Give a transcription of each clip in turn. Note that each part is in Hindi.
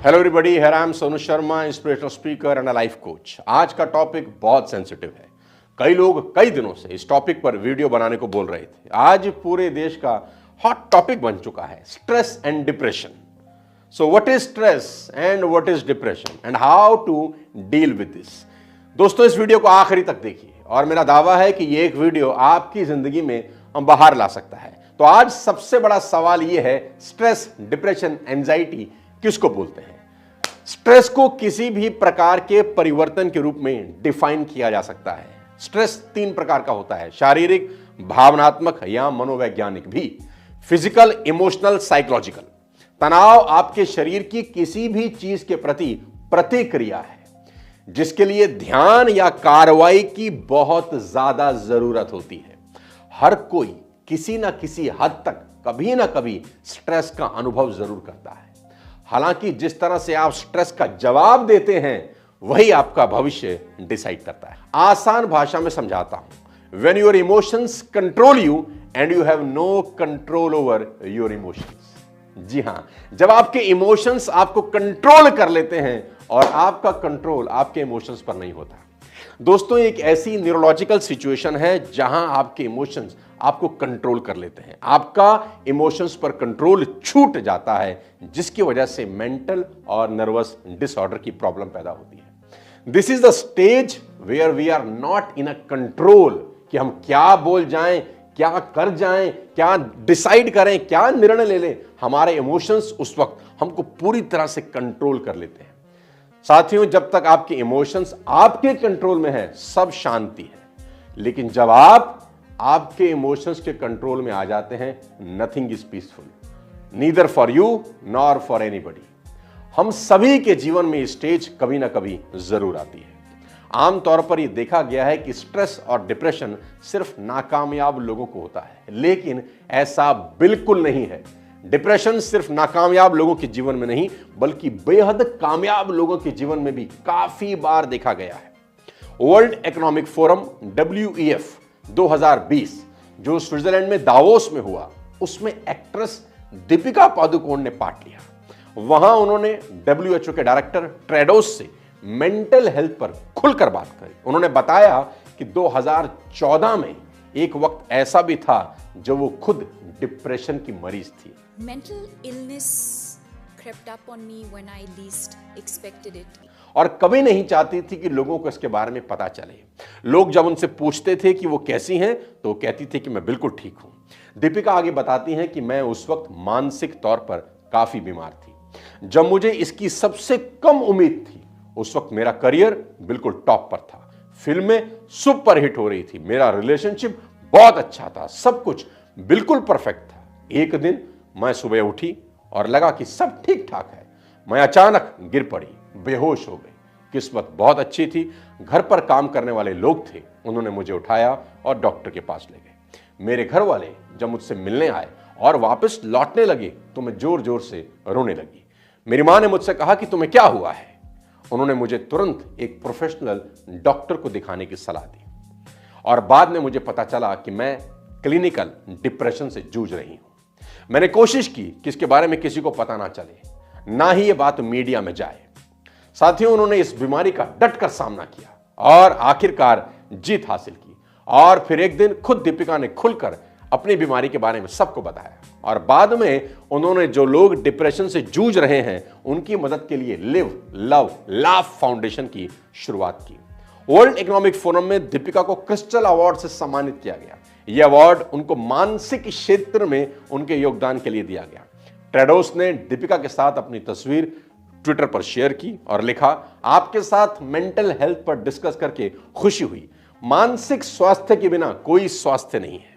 Hello everybody, here I am Sonu Sharma, inspirational speaker and a life coach. आज का टॉपिक बहुत सेंसिटिव है। कई लोग कई दिनों से इस टॉपिक पर वीडियो बनाने को बोल रहे थे। आज पूरे देश का हॉट टॉपिक बन चुका है stress and depression. So what is stress and what is depression and how to deal with this. दोस्तों, इस वीडियो को आखिरी तक देखिए और मेरा दावा है कि ये एक वीडियो आपकी जिंदगी में बाहर ला सकता है। तो आज सबसे बड़ा सवाल यह है, स्ट्रेस, डिप्रेशन, एंजाइटी किसको बोलते हैं? स्ट्रेस को किसी भी प्रकार के परिवर्तन के रूप में डिफाइन किया जा सकता है। स्ट्रेस 3 प्रकार का होता है, शारीरिक, भावनात्मक या मनोवैज्ञानिक भी। Physical, emotional, psychological. तनाव आपके शरीर की किसी भी चीज के प्रति प्रतिक्रिया है जिसके लिए ध्यान या कार्रवाई की बहुत ज्यादा जरूरत होती है। हर कोई किसी ना किसी हद तक कभी ना कभी स्ट्रेस का अनुभव जरूर करता है। हालांकि जिस तरह से आप स्ट्रेस का जवाब देते हैं वही आपका भविष्य डिसाइड करता है। आसान भाषा में समझाता हूं, when your emotions control you and you have no control over your emotions. जी हां, जब आपके इमोशंस आपको कंट्रोल कर लेते हैं और आपका कंट्रोल आपके इमोशंस पर नहीं होता। दोस्तों, एक ऐसी न्यूरोलॉजिकल सिचुएशन है जहां आपके इमोशंस आपको कंट्रोल कर लेते हैं। आपका इमोशंस पर कंट्रोल छूट जाता है जिसकी वजह से मेंटल और नर्वस डिसऑर्डर की प्रॉब्लम पैदा होती है। This is the stage where we are not in a control, कि हम क्या बोल जाएं, क्या कर जाएं, क्या डिसाइड करें, क्या निर्णय ले लें। हमारे इमोशंस उस वक्त हमको पूरी तरह से कंट्रोल कर लेते हैं। साथियों, जब तक आपके इमोशंस आपके कंट्रोल में है सब शांति है, लेकिन जब आप आपके इमोशंस के कंट्रोल में आ जाते हैं, nothing is peaceful, neither for you nor for anybody. हम सभी के जीवन में स्टेज कभी ना कभी जरूर आती है। आमतौर पर यह देखा गया है कि स्ट्रेस और डिप्रेशन सिर्फ नाकामयाब लोगों को होता है, लेकिन ऐसा बिल्कुल नहीं है। डिप्रेशन सिर्फ नाकामयाब लोगों के जीवन में नहीं बल्कि बेहद कामयाब लोगों के जीवन में भी काफी बार देखा गया है। वर्ल्ड इकोनॉमिक फोरम WEF 2020 जो स्विट्जरलैंड में दावोस में हुआ, उसमें एक्ट्रेस दीपिका पादुकोण ने पार्ट लिया। वहां उन्होंने WHO के डायरेक्टर टेड्रोस से मेंटल हेल्थ पर खुलकर बात करी। उन्होंने बताया कि 2014 में एक वक्त ऐसा भी था जब वो खुद डिप्रेशन की मरीज थी। Mental illness crept up on me when I least expected it. और कभी नहीं चाहती थी कि लोगों को इसके बारे में पता चले। लोग जब उनसे पूछते थे कि वो कैसी हैं तो वो कहती थी कि मैं बिल्कुल ठीक हूं। दीपिका आगे बताती हैं कि मैं उस वक्त मानसिक तौर पर काफी बीमार थी। जब मुझे इसकी सबसे कम उम्मीद थी, उस वक्त मेरा करियर बिल्कुल टॉप पर था, फिल्में सुपर हिट हो रही थी, मेरा रिलेशनशिप बहुत अच्छा था, सब कुछ बिल्कुल परफेक्ट था। एक दिन मैं सुबह उठी और लगा कि सब ठीक ठाक है। मैं अचानक गिर पड़ी, बेहोश हो गई। किस्मत बहुत अच्छी थी, घर पर काम करने वाले लोग थे, उन्होंने मुझे उठाया और डॉक्टर के पास ले गए। मेरे घर वाले जब मुझसे मिलने आए और वापस लौटने लगे तो मैं जोर जोर से रोने लगी। मेरी मां ने मुझसे कहा कि तुम्हें क्या हुआ है। उन्होंने मुझे तुरंत एक प्रोफेशनल डॉक्टर को दिखाने की सलाह दी और बाद में मुझे पता चला कि मैं क्लिनिकल डिप्रेशन से जूझ रही हूं। मैंने कोशिश की कि इसके बारे में किसी को पता ना चले, ना ही यह बात मीडिया में जाए। साथियों, उन्होंने इस बीमारी का डटकर सामना किया और आखिरकार जीत हासिल की। और फिर एक दिन खुद दीपिका ने खुलकर अपनी बीमारी के बारे में सबको बताया और बाद में उन्होंने जो लोग डिप्रेशन से जूझ रहे हैं उनकी मदद के लिए लिव लव लाफ फाउंडेशन की शुरुआत की। वर्ल्ड इकोनॉमिक फोरम में दीपिका को क्रिस्टल अवार्ड से सम्मानित किया गया। यह अवार्ड उनको मानसिक क्षेत्र में उनके योगदान के लिए दिया गया। टेड्रोस ने दीपिका के साथ अपनी तस्वीर ट्विटर पर शेयर की और लिखा, आपके साथ मेंटल हेल्थ पर डिस्कस करके खुशी हुई। मानसिक स्वास्थ्य के बिना कोई स्वास्थ्य नहीं है।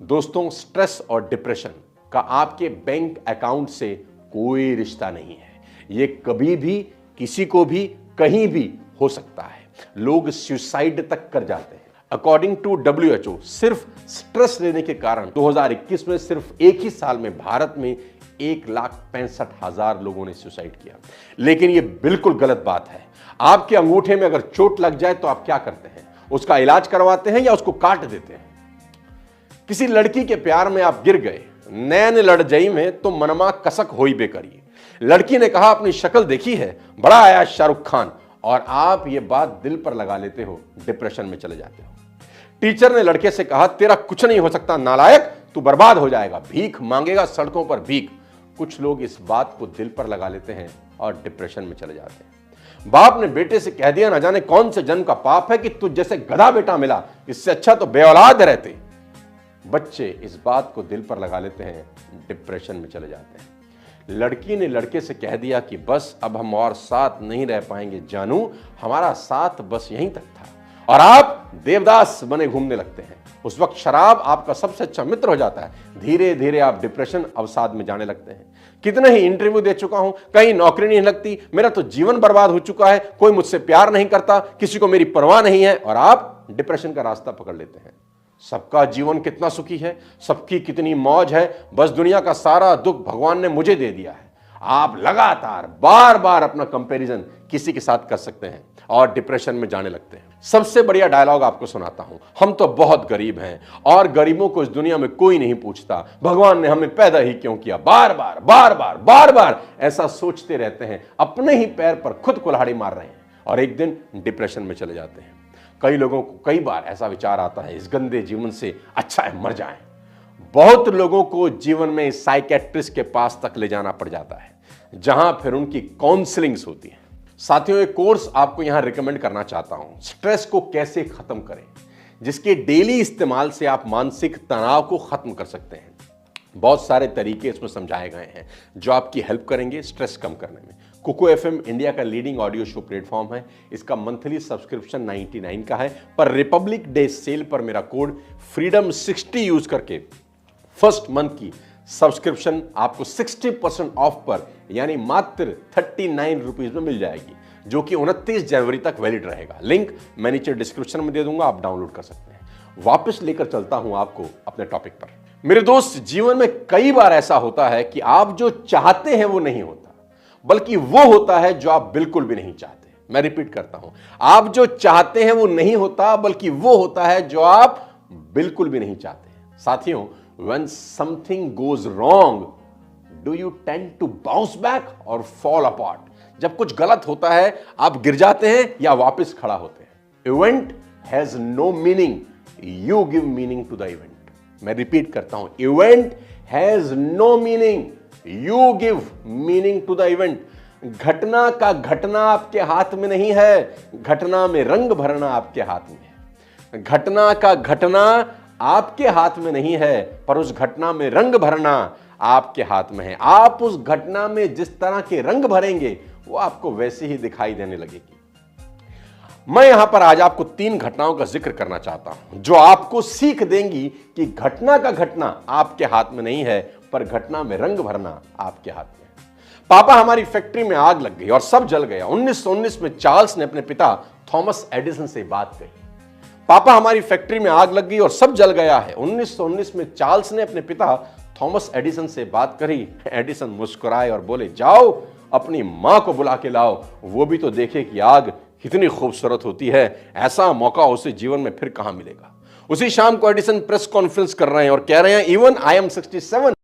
दोस्तों, स्ट्रेस और डिप्रेशन का आपके बैंक अकाउंट से कोई रिश्ता नहीं है। यह कभी भी किसी को भी कहीं भी हो सकता है। लोग सुसाइड तक कर जाते हैं। अकॉर्डिंग टू WHO, सिर्फ स्ट्रेस लेने के कारण 2021 में सिर्फ एक ही साल में भारत में 1,65,000 लोगों ने सुसाइड किया। लेकिन यह बिल्कुल गलत बात है। आपके अंगूठे में अगर चोट लग जाए तो आप क्या करते हैं? उसका इलाज करवाते हैं या उसको काट देते हैं? किसी लड़की के प्यार में आप गिर गए, नैन लड़ जाई में तो मनमा कसक होई बे करिए। लड़की ने कहा अपनी शक्ल देखी है, बड़ा आया शाहरुख खान, और आप ये बात दिल पर लगा लेते हो, डिप्रेशन में चले जाते हो। टीचर ने लड़के से कहा तेरा कुछ नहीं हो सकता नालायक, तू बर्बाद हो जाएगा, भीख मांगेगा सड़कों पर भीख। कुछ लोग इस बात को दिल पर लगा लेते हैं और डिप्रेशन में चले जाते हैं। बाप ने बेटे से कह दिया, न जाने कौन से जन्म का पाप है कि तुझ जैसे गधा बेटा मिला, इससे अच्छा तो बेऔलाद रहते। बच्चे इस बात को दिल पर लगा लेते हैं, डिप्रेशन में चले जाते हैं। लड़की ने लड़के से कह दिया कि बस अब हम और साथ नहीं रह पाएंगे जानू, हमारा साथ बस यहीं तक था, और आप देवदास बने घूमने लगते हैं। उस वक्त शराब आपका सबसे अच्छा मित्र हो जाता है। धीरे धीरे आप डिप्रेशन अवसाद में जाने लगते हैं। कितने ही इंटरव्यू दे चुका हूं, कहीं नौकरी नहीं लगती, मेरा तो जीवन बर्बाद हो चुका है, कोई मुझसे प्यार नहीं करता, किसी को मेरी परवाह नहीं है, और आप डिप्रेशन का रास्ता पकड़ लेते हैं। सबका जीवन कितना सुखी है, सबकी कितनी मौज है, बस दुनिया का सारा दुख भगवान ने मुझे दे दिया है। आप लगातार बार बार अपना कंपैरिजन किसी के साथ कर सकते हैं और डिप्रेशन में जाने लगते हैं। सबसे बढ़िया डायलॉग आपको सुनाता हूं, हम तो बहुत गरीब हैं और गरीबों को इस दुनिया में कोई नहीं पूछता, भगवान ने हमें पैदा ही क्यों किया। बार बार बार बार बार बार ऐसा सोचते रहते हैं, अपने ही पैर पर खुद कुल्हाड़ी मार रहे हैं और एक दिन डिप्रेशन में चले जाते हैं। कई लोगों को कई बार ऐसा विचार आता है, इस गंदे जीवन से अच्छा है मर जाएं। बहुत लोगों को जीवन में साइकेट्रिस्ट के पास तक ले जाना पड़ जाता है, जहां फिर उनकी काउंसलिंग्स होती है। साथियों, एक कोर्स आपको यहां रिकमेंड करना चाहता हूं, स्ट्रेस को कैसे खत्म करें, जिसके डेली इस्तेमाल से आप मानसिक तनाव को खत्म कर सकते हैं। बहुत सारे तरीके इसमें समझाए गए हैं जो आपकी हेल्प करेंगे स्ट्रेस कम करने में। कुको एफएम इंडिया का लीडिंग ऑडियो शो प्लेटफॉर्म है। इसका मंथली सब्सक्रिप्शन 99 का है, पर रिपब्लिक डे सेल पर मेरा कोड फ्रीडम 60 यूज करके फर्स्ट मंथ की सब्सक्रिप्शन आपको 60% ऑफ पर, यानी मात्र 39 रुपीज में मिल जाएगी, जो कि 29 जनवरी तक वैलिड रहेगा। लिंक मैं नीचे डिस्क्रिप्शन में दे दूंगा, आप डाउनलोड कर सकते हैं। वापस लेकर चलता हूं आपको अपने टॉपिक पर। मेरे दोस्त, जीवन में कई बार ऐसा होता है कि आप जो चाहते हैं वो नहीं होता, बल्कि वो होता है जो आप बिल्कुल भी नहीं चाहते। मैं रिपीट करता हूं, आप जो चाहते हैं वो नहीं होता, बल्कि वो होता है जो आप बिल्कुल भी नहीं चाहते। साथियों, when something goes wrong, do you tend to bounce back or fall apart? जब कुछ गलत होता है, आप गिर जाते हैं या वापस खड़ा होते हैं। Event has no meaning, you give meaning to the event. मैं रिपीट करता हूं, event has no meaning, you give meaning to the event. घटना का घटना आपके हाथ में नहीं है, घटना में रंग भरना आपके हाथ में है। घटना का घटना आपके हाथ में नहीं है, पर उस घटना में रंग भरना आपके हाथ में है। आप उस घटना में जिस तरह के रंग भरेंगे वो आपको वैसे ही दिखाई देने लगेगी। मैं यहां पर आज आपको 3 घटनाओं का जिक्र करना चाहता हूं जो आपको सीख देंगी कि घटना का घटना आपके हाथ में नहीं है, पर घटना में रंग भरना आपके हाथ में है। पापा, हमारी फैक्ट्री में आग लग गई और सब जल गया। 1919 में चार्ल्स ने अपने पिता थॉमस एडिसन से बात कही। पापा, हमारी फैक्ट्री में आग लग गई और सब जल गया है। 1919 में चार्ल्स ने अपने पिता थॉमस एडिसन से बात करी। एडिसन मुस्कुराए और बोले, जाओ अपनी मां को बुला के लाओ, वो भी तो देखे कि आग कितनी खूबसूरत होती है। ऐसा मौका उसे जीवन में फिर कहां मिलेगा। उसी शाम को एडिसन प्रेस कॉन्फ्रेंस कर रहे हैं और कह रहे हैं, इवन आई एम 67